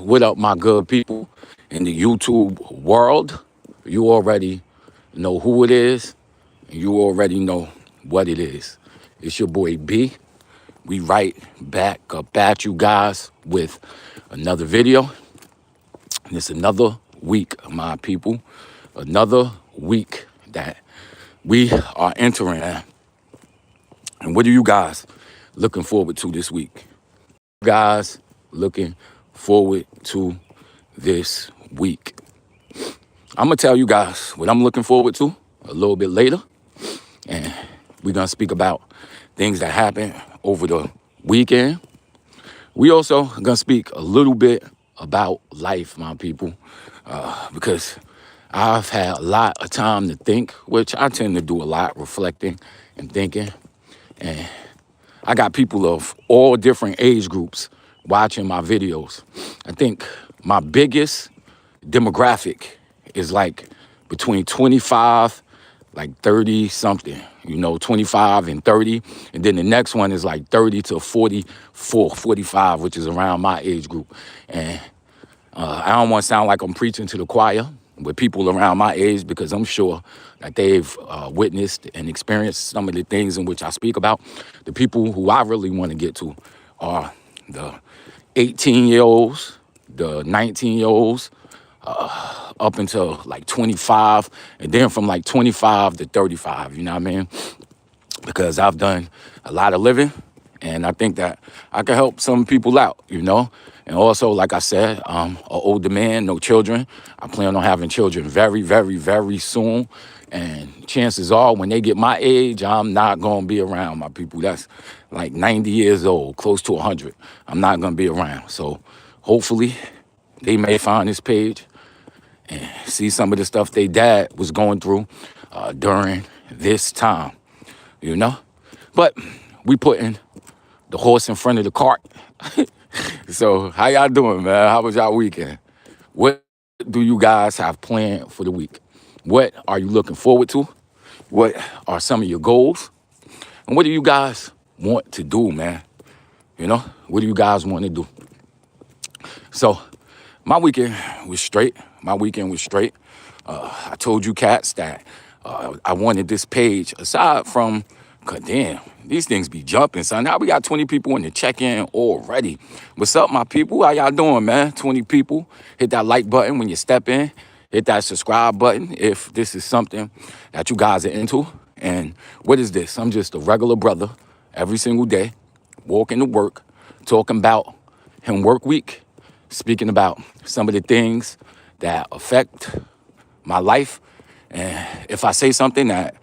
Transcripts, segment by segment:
What up, my good people in the YouTube world? You already know who it is, and you already know what it is. It's your boy B. We right back up at you guys with another video. And it's another week, my people. Another week that we are entering. And what are you guys looking forward to this week? Guys looking forward to this week. I'm gonna tell you guys what I'm looking forward to a little bit later, and we're gonna speak about things that happened over the weekend. We also gonna speak a little bit about life, my people, because I've had a lot of time to think, which I tend to do a lot, reflecting and thinking, and I got people of all different age groups watching my videos. I think my biggest demographic is like between 25, like 30 something, 25 and 30. And then the next one is like 30 to 44, 45, which is around my age group. And I don't want to sound like I'm preaching to the choir with people around my age, because I'm sure that they've witnessed and experienced some of the things in which I speak about. The people who I really want to get to are the 18-year-olds, the 19-year-olds, up until like 25, and then from like 25 to 35, you know what I mean? Because I've done a lot of living, and I think that I can help some people out, And also, like I said, I'm an older man, no children. I plan on having children very, very, very soon. And chances are, when they get my age, I'm not going to be around, my people. That's like 90 years old, close to 100. I'm not going to be around. So hopefully they may find this page and see some of the stuff they dad was going through during this time, But we putting the horse in front of the cart. So how y'all doing, man? How was y'all weekend? What do you guys have planned for the week? What are you looking forward to? What are some of your goals? And what do you guys want to do, man? What do you guys want to do? So my weekend was straight. I told you cats that I wanted this page, aside from, cause damn, these things be jumping, son. Now we got 20 people in the check-in already. What's up, my people? How y'all doing, man? 20 people. Hit that like button when you step in. Hit that subscribe button if this is something that you guys are into. And what is this? I'm just a regular brother every single day, walking to work, talking about him work week, speaking about some of the things that affect my life. And if I say something that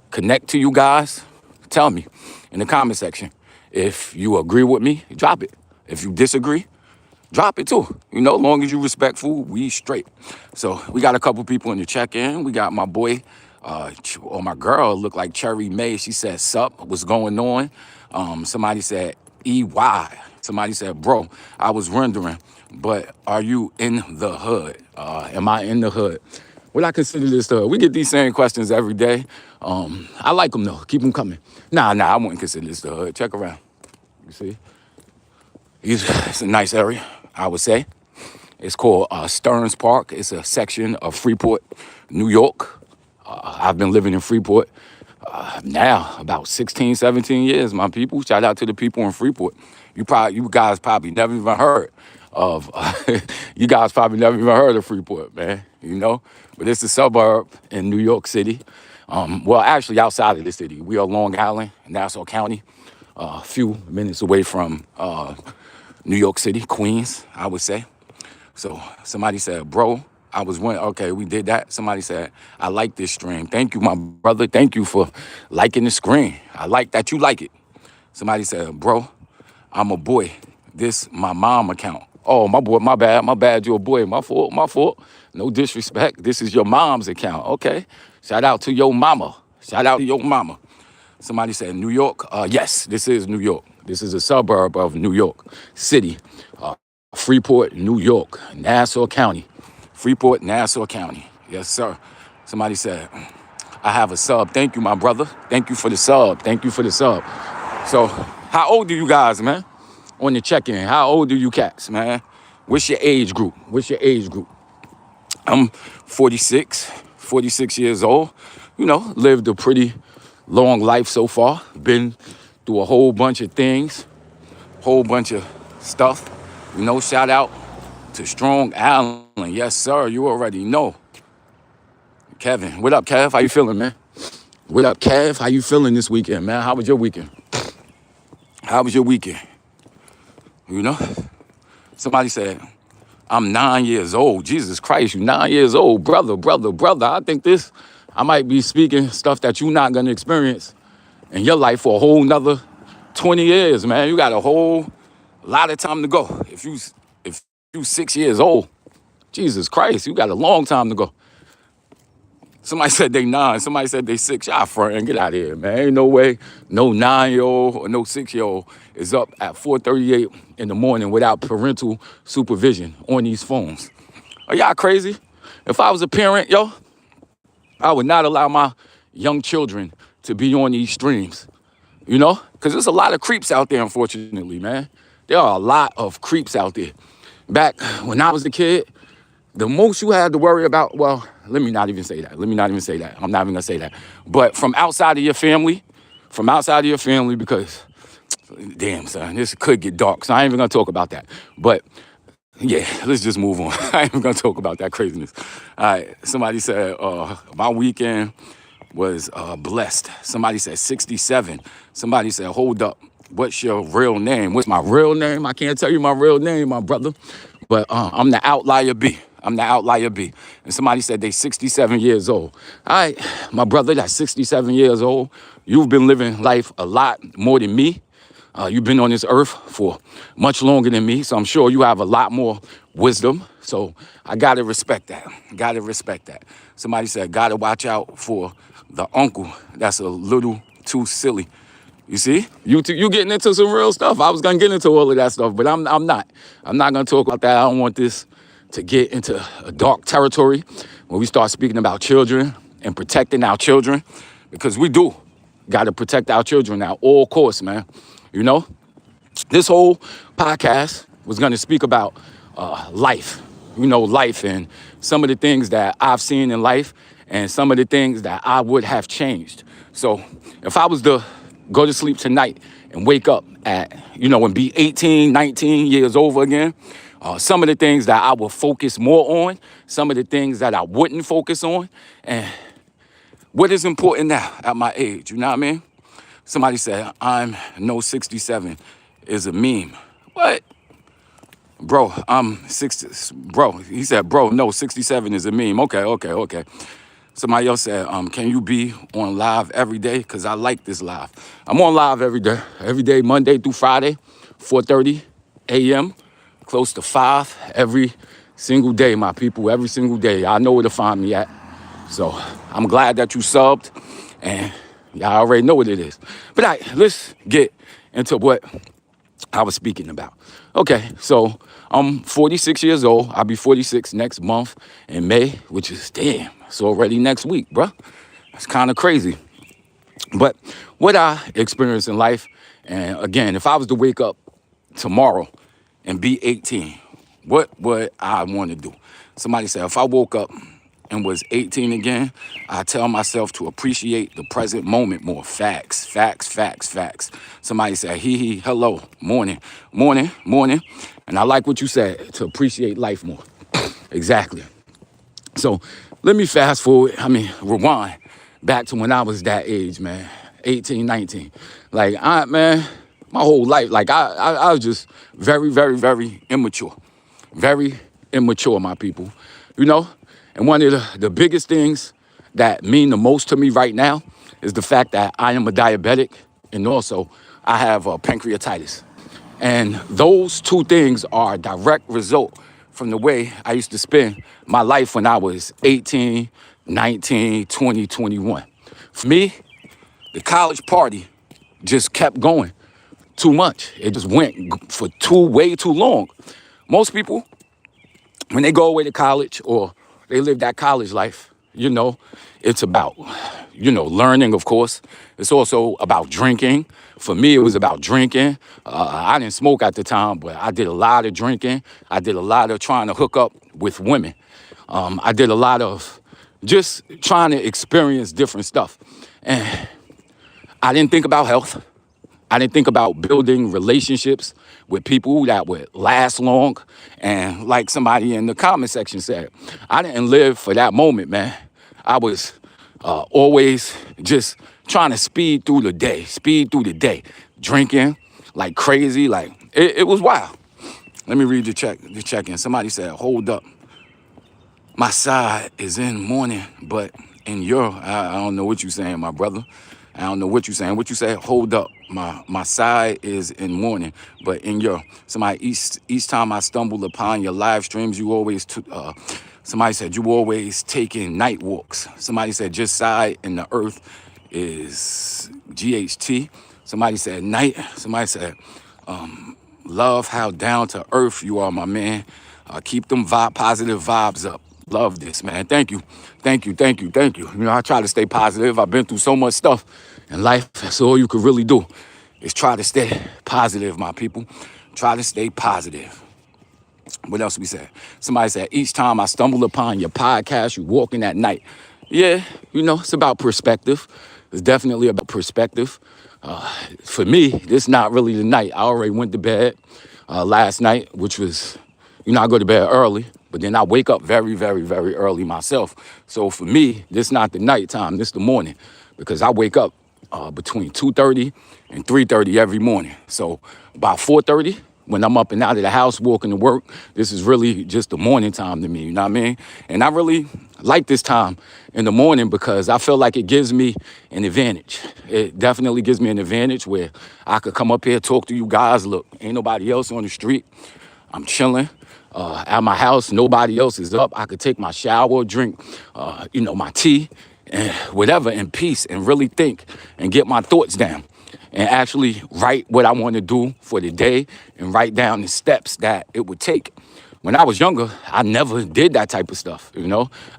connect to you guys, tell me in the comment section. If you agree with me, drop it. If you disagree, drop it too. Long as you respectful, we straight. So we got a couple people in the check-in. We got my boy, or my girl, look like Cherry May. She said, sup, what's going on? Somebody said, EY. Somebody said, bro, I was wondering, but are you in the hood? Am I in the hood? What I consider this the hood? We get these same questions every day. I like them though. Keep them coming. Nah, I wouldn't consider this the hood. Check around. You see? It's a nice area, I would say. It's called Stearns Park. It's a section of Freeport, New York. I've been living in Freeport now about 16, 17 years, my people. Shout out to the people in Freeport. You guys probably never even heard of, you guys probably never even heard of Freeport, man, But it's a suburb in New York City. Well, actually outside of the city. We are Long Island, Nassau County, a few minutes away from New York City, Queens, I would say. So somebody said, bro, I was wondering, okay, we did that. Somebody said, I like this stream. Thank you, my brother. Thank you for liking the screen. I like that you like it. Somebody said, bro, I'm a boy. This my mom account. Oh, my boy, my bad, you're a boy. My fault. No disrespect. This is your mom's account. Okay. Shout out to your mama. Somebody said New York. Yes, this is New York. This is a suburb of New York City. Freeport, New York, Nassau County. Freeport, Nassau County. Yes, sir. Somebody said, I have a sub. Thank you, my brother. Thank you for the sub. So, how old are you guys, man? On the check-in, how old are you cats, man? What's your age group? What's your age group? I'm 46 years old. You know, lived a pretty long life so far. Been through a whole bunch of things, whole bunch of stuff. You know, shout out to Strong Island. Yes, sir. You already know. Kevin, what up, Kev? How you feeling, man? What up, Kev? How you feeling this weekend, man? How was your weekend? How was your weekend? You know? Somebody said, I'm 9 years old. Jesus Christ, you 9 years old. Brother. I think I might be speaking stuff that you're not going to experience in your life for a whole nother 20 years, man. You got a whole lot of time to go. If you 6 years old, Jesus Christ, you got a long time to go. Somebody said they 9. Somebody said they 6. Y'all friend, get out of here, man. Ain't no way no 9-year-old or no 6-year-old is up at 4:38 in the morning without parental supervision on these phones. Are y'all crazy? If I was a parent, yo, I would not allow my young children to be on these streams, you know? Because there's a lot of creeps out there, unfortunately, man. There are a lot of creeps out there. Back when I was a kid, the most you had to worry about, well, let me not even say that. I'm not even gonna say that. But from outside of your family, because, damn, son, this could get dark, so I ain't even gonna talk about that. But yeah, let's just move on. I ain't even gonna talk about that craziness. All right, somebody said, my weekend was blessed. Somebody said 67. Somebody said, hold up, what's your real name? What's my real name? I can't tell you my real name, my brother. But I'm the outlier B. And somebody said they 67 years old. All right, my brother, that's 67 years old. You've been living life a lot more than me. You've been on this earth for much longer than me, so I'm sure you have a lot more wisdom. So I gotta respect that. Somebody said, gotta watch out for the uncle that's a little too silly. You see, you getting into some real stuff. I was gonna get into all of that stuff, but I'm not. I'm not gonna talk about that. I don't want this to get into a dark territory when we start speaking about children and protecting our children, because we do got to protect our children at all costs, man. You know, this whole podcast was gonna speak about life. You know, life and some of the things that I've seen in life and some of the things that I would have changed. So if I was to go to sleep tonight and wake up at, you know, and be 18, 19 years over again, some of the things that I will focus more on, some of the things that I wouldn't focus on, and what is important now at my age, you know what I mean? Somebody said, I'm no 67 is a meme. What? Bro, I'm 60, bro, he said, bro, no, 67 is a meme. Okay. Somebody else said, can you be on live every day? Because I like this live. I'm on live every day, Monday through Friday, 4:30 a.m., close to 5 every single day, my people, every single day. I know where to find me at. So I'm glad that you subbed, and y'all already know what it is. But all right, let's get into what I was speaking about. Okay, so I'm 46 years old. I'll be 46 next month in May, which is, damn, it's already next week, bruh. It's kind of crazy. But what I experienced in life, and again, if I was to wake up tomorrow and be 18, what would I want to do? Somebody said, if I woke up and was 18 again, I tell myself to appreciate the present moment more. Facts. Somebody said, hello, morning. And I like what you said, to appreciate life more. Exactly. So let me rewind back to when I was that age, man, 18, 19. Like, my whole life, like I was just very, very, very immature. Very immature, my people, you know? And one of the biggest things that mean the most to me right now is the fact that I am a diabetic, and also I have pancreatitis. And those two things are a direct result from the way I used to spend my life when I was 18, 19, 20, 21. For me, the college party just kept going too much. It just went for way too long. Most people, when they go away to college or they live that college life, you know, it's about, learning, of course. It's also about drinking. For me, it was about drinking. I didn't smoke at the time, but I did a lot of drinking. I did a lot of trying to hook up with women. I did a lot of just trying to experience different stuff. And I didn't think about health. I didn't think about building relationships with people that would last long. And like somebody in the comment section said, I didn't live for that moment, man. I was always just trying to speed through the day, drinking like crazy. Like it was wild. Let me read the check-in. Somebody said, hold up. My side is in mourning, but in your, I don't know what you're saying, my brother. I don't know what you're saying. What you say? Hold up. My side is in mourning, but in your, somebody, each time I stumble upon your live streams, you always, somebody said, you always taking night walks. Somebody said, just side in the earth is GHT. Somebody said, night. Somebody said, love how down to earth you are, my man. Keep them positive vibes up. Love this, man. Thank you. I try to stay positive. I've been through so much stuff in life. That's all you can really do is try to stay positive, my people. Try to stay positive. What else we said? Somebody said, each time I stumble upon your podcast, you walking at night. Yeah, it's about perspective. It's definitely about perspective. For me, this not really the night. I already went to bed last night, which was, I go to bed early, but then I wake up very, very, very early myself. So for me, this not the nighttime, this the morning, because I wake up between 2:30 and 3:30 every morning. So about 4:30, when I'm up and out of the house walking to work, this is really just the morning time to me, you know what I mean? And I really like this time in the morning because I feel like it gives me an advantage. It definitely gives me an advantage where I could come up here, talk to you guys. Look, ain't nobody else on the street. I'm chilling at my house. Nobody else is up. I could take my shower, drink, my tea and whatever in peace and really think and get my thoughts down and actually write what I want to do for the day and write down the steps that it would take. When I was younger, I never did that type of stuff,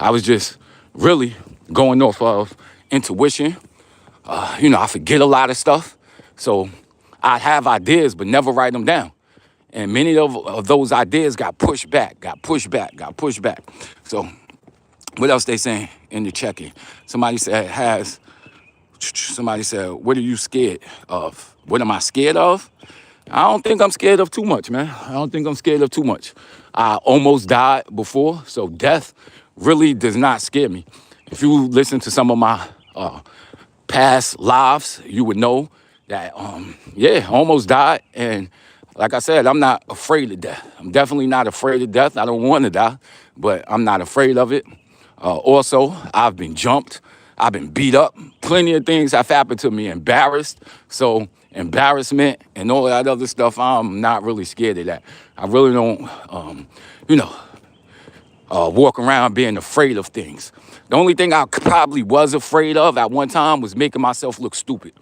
I was just really going off of intuition. I forget a lot of stuff. So I have ideas, but never write them down. And many of those ideas got pushed back. So what else they saying in the check-in? Somebody said, what are you scared of? What am I scared of? I don't think I'm scared of too much, man. I don't think I'm scared of too much. I almost died before, so death really does not scare me. If you listen to some of my past lives, you would know that, I almost died. And like I said, I'm not afraid of death. I'm definitely not afraid of death. I don't want to die, but I'm not afraid of it. Also, I've been jumped. I've been beat up. Plenty of things have happened to me. Embarrassed. So embarrassment and all that other stuff, I'm not really scared of that. I really don't, walk around being afraid of things. The only thing I probably was afraid of at one time was making myself look stupid.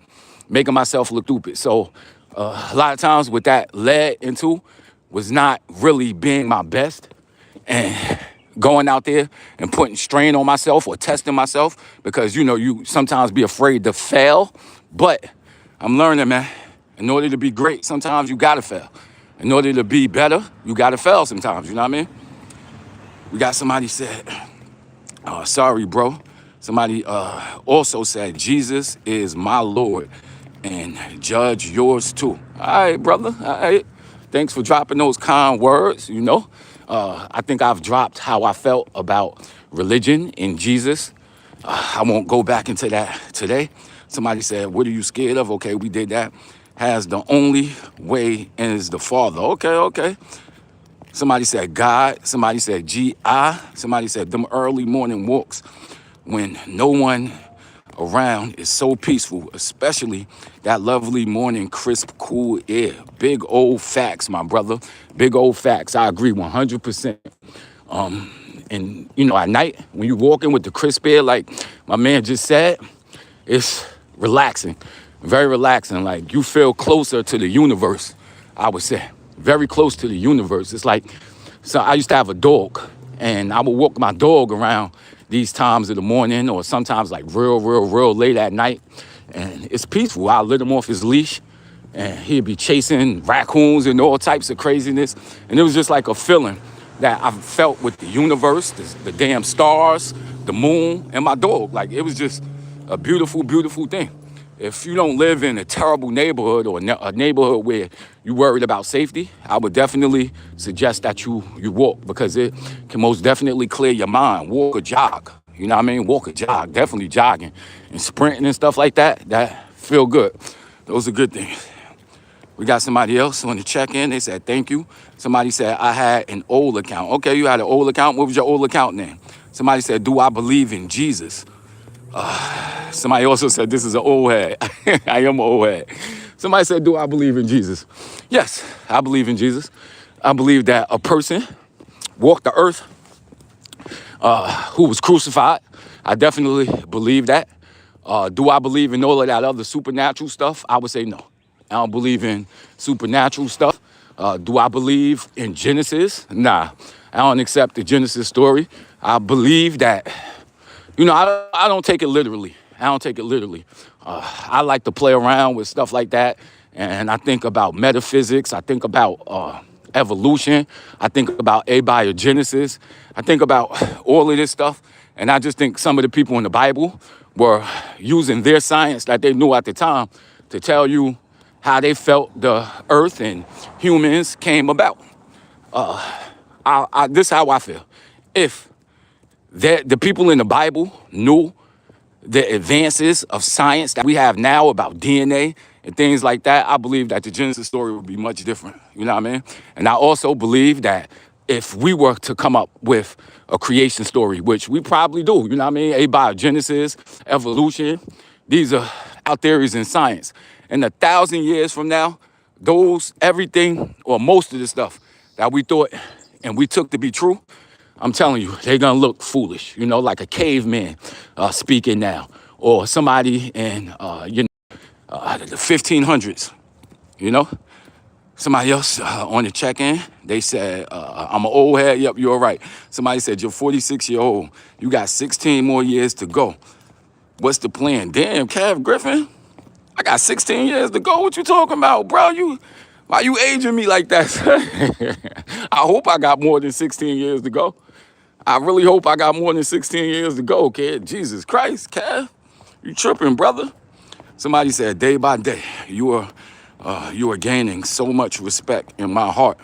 So a lot of times what that led into was not really being my best and going out there and putting strain on myself or testing myself because, you sometimes be afraid to fail. But I'm learning, man, in order to be great, sometimes you got to fail. In order to be better, you got to fail sometimes, you know what I mean? We got somebody said, sorry, bro. Somebody also said, Jesus is my Lord and judge yours too. All right, brother. All right. Thanks for dropping those kind words, I think I've dropped how I felt about religion and Jesus. I won't go back into that today. Somebody said, what are you scared of? Okay, we did that. Has the only way is the Father. Okay. Somebody said God. Somebody said G.I. Somebody said them early morning walks when no one around is so peaceful, especially that lovely morning, crisp, cool air. Big old facts, my brother. Big old facts. I agree 100%. And, at night, when you walk in with the crisp air, like my man just said, it's relaxing, very relaxing. Like you feel closer to the universe, I would say. Very close to the universe. It's like, so I used to have a dog, and I would walk my dog around these times of the morning, or sometimes like real late at night. And it's peaceful. I let him off his leash, and he'd be chasing raccoons and all types of craziness. And it was just like a feeling that I felt with the universe, the damn stars, the moon, and my dog. Like, it was just a beautiful thing. If you don't live in a terrible neighborhood, or a neighborhood where you're worried about safety, I would definitely suggest that you walk, because it can most definitely clear your mind. Walk or jog. You know what I mean? Walk or jog. Definitely jogging and sprinting and stuff like that. That feel good. Those are good things. We got somebody else on the check-in. They said, thank you. Somebody said, I had an old account. Okay, you had an old account. What was your old account name? Somebody said, do I believe in Jesus? Somebody also said, this is an old head. I am an old head. Somebody said, do I believe in Jesus? Yes, I believe in Jesus. I believe that a person walked the earth who was crucified. I definitely believe that. Do I believe in all of that other supernatural stuff? I would say no. I don't believe in supernatural stuff. Do I believe in Genesis? Nah, I don't accept the Genesis story. I believe that, I don't take it literally. I don't take it literally. I like to play around with stuff like that. And I think about metaphysics. I think about evolution. I think about abiogenesis. I think about all of this stuff. And I just think some of the people in the Bible were using their science that they knew at the time to tell you how they felt the earth and humans came about. This is how I feel. If the people in the Bible knew the advances of science that we have now about DNA and things like that, I believe that the Genesis story would be much different. You know what I mean? And I also believe that if we were to come up with a creation story, which we probably do, you know what I mean? Abiogenesis, evolution, these are out theories in science. And 1,000 years from now, everything or most of the stuff that we thought and we took to be true, I'm telling you, they're gonna look foolish, like a caveman speaking now, or somebody in, the 1500s, Somebody else on the check-in, they said, I'm an old head. Yep, you're right. Somebody said, you're 46-year-old. You got 16 more years to go. What's the plan? Damn, Kev Griffin, I got 16 years to go. What you talking about, bro? Why you aging me like that? I hope I got more than 16 years to go. I really hope I got more than 16 years to go, kid. Jesus Christ, Kev, you tripping, brother. Somebody said, day by day, you are gaining so much respect in my heart.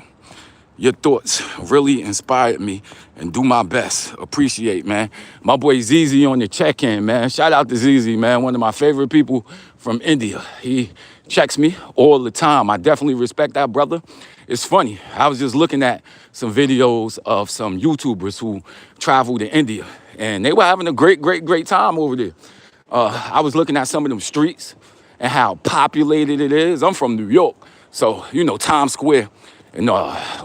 Your thoughts really inspired me, and do my best. Appreciate, man. My boy ZZ on the check-in, man. Shout out to ZZ, man. One of my favorite people from India. He checks me all the time. I definitely respect that brother. It's funny. I was just looking at some videos of some YouTubers who traveled to India, and they were having a great time over there. I was looking at some of them streets and how populated it is. I'm from New York, so, Times Square and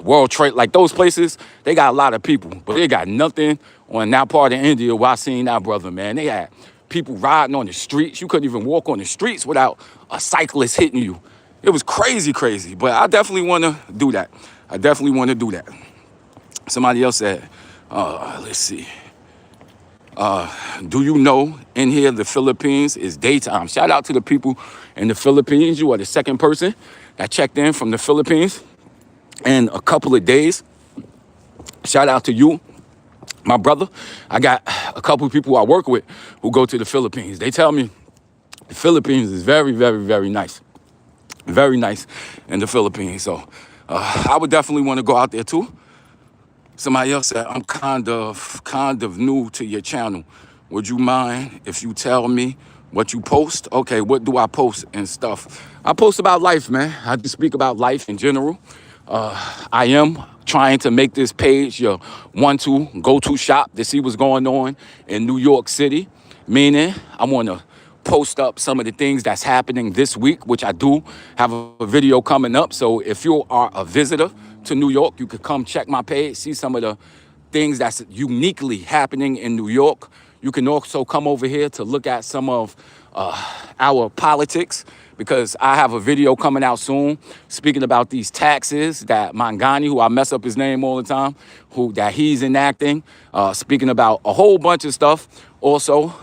World Trade, like those places, they got a lot of people, but they got nothing on that part of India where I seen that brother, man. They had people riding on the streets. You couldn't even walk on the streets without a cyclist hitting you. It was crazy, but I definitely want to do that. Somebody else said, let's see. Do you know in here the Philippines is daytime? Shout out to the people in the Philippines. You are the second person that checked in from the Philippines in a couple of days. Shout out to you, my brother. I got a couple of people I work with who go to the Philippines. They tell me the Philippines is very nice. Very nice in the Philippines. So I would definitely want to go out there too. Somebody else said, I'm kind of new to your channel. Would you mind if you tell me what you post? Okay, what do I post and stuff? I post about life, man. I just speak about life in general. I am trying to make this page your go-to shop to see what's going on in New York City. Meaning, I want to post up some of the things that's happening this week, which I do have a video coming up. So if you are a visitor to New York, you could come check my page, see some of the things that's uniquely happening in New York. You can also come over here to look at some of our politics, because I have a video coming out soon speaking about these taxes that Mangani, who I mess up his name all the time, that he's enacting, speaking about a whole bunch of stuff. Also,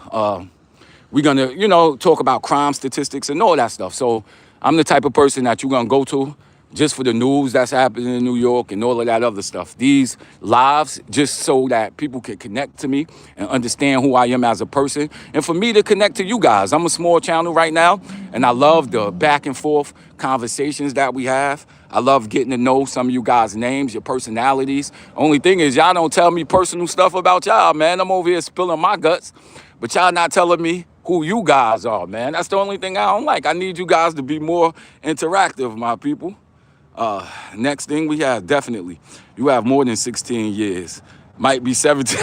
we're gonna, talk about crime statistics and all that stuff. So I'm the type of person that you're gonna go to just for the news that's happening in New York and all of that other stuff. These lives, just so that people can connect to me and understand who I am as a person. And for me to connect to you guys. I'm a small channel right now, and I love the back and forth conversations that we have. I love getting to know some of you guys' names, your personalities. Only thing is, y'all don't tell me personal stuff about y'all, man. I'm over here spilling my guts, but y'all not telling me who you guys are, man. That's the only thing I don't like. I need you guys to be more interactive, my people. Next thing we have, definitely, you have more than 16 years. Might be 17.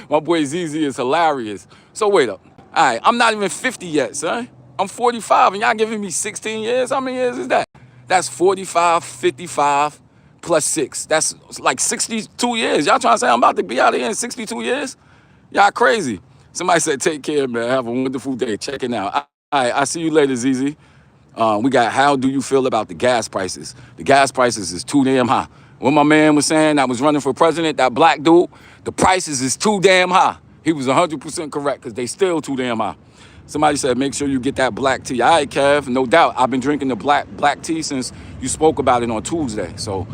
My boy ZZ is hilarious. So wait up. All right, I'm not even 50 yet, son. I'm 45, and y'all giving me 16 years? How many years is that? That's 45, 55, plus 6. That's like 62 years. Y'all trying to say I'm about to be out of here in 62 years? Y'all crazy. Somebody said, take care, man. Have a wonderful day. Check it out. All right, I see you later, ZZ. We got, how do you feel about the gas prices? The gas prices is too damn high. What my man was saying, I was running for president, that black dude, the prices is too damn high. He was 100% correct, because they still too damn high. Somebody said, make sure you get that black tea. All right, Kev, no doubt. I've been drinking the black tea since you spoke about it on Tuesday. So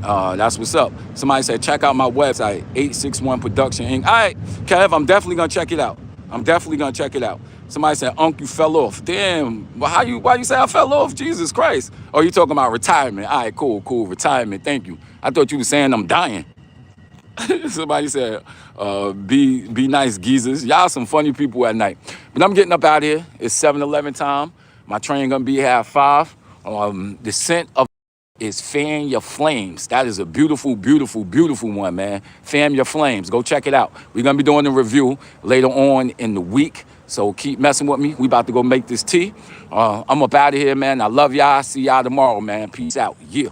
that's what's up. Somebody said, check out my website, 861 Production Inc. All right, Kev, I'm definitely going to check it out. Somebody said, Unc, you fell off. Damn, well, why you say I fell off? Jesus Christ. Oh, you talking about retirement. All right, cool, retirement, thank you. I thought you were saying I'm dying. Somebody said, be nice, geezers. Y'all some funny people at night. But I'm getting up out here. It's 7-11 time. My train gonna be here at 5. The scent of is Fan Your Flames. That is a beautiful, beautiful, beautiful one, man. Fan Your Flames. Go check it out. We're going to be doing a review later on in the week. So keep messing with me. We about to go make this tea. I'm up out of here, man. I love y'all. See y'all tomorrow, man. Peace out. Yeah.